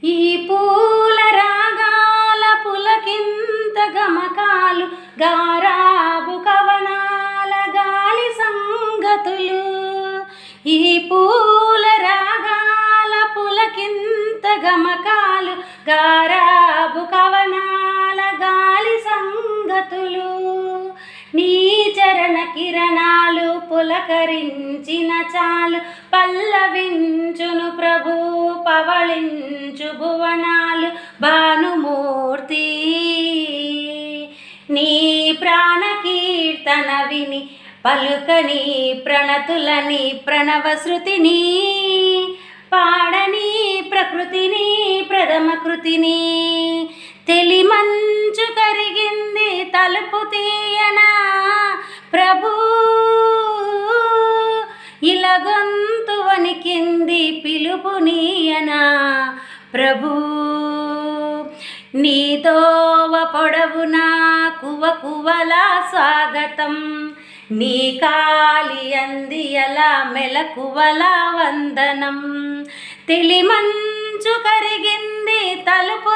ఈ పూల రాగాల పులకింత గమకాలు, గారాబు కవనాల గాలి సంగతులు. ఈ పూల రాగాల పులకింత గమకాలు, గారాబు కవనాల గాలి సంగతులు. నీ చరణ కిరణాలు పులకరించిన చాలు, పల్లవించును ప్రభు పవళించు భువనాలు. భానుమూర్తి నీ ప్రాణ కీర్తన విని పలుకని ప్రణతులని ప్రణవ శృతిని, పాడని ప్రకృతిని ప్రథమ కృతిని. తెలిమంచు కరిగింది తలుపు తీయనా ప్రభు, ఇలగొంతు వణికింది పిలుపు నీయనా ప్రభు. నీతోవ పొడవునా కువ కువలా స్వాగతం, నీ కాలి అందియల మెలకువల వందనం. తెలిమంచు కరిగింది తలుపు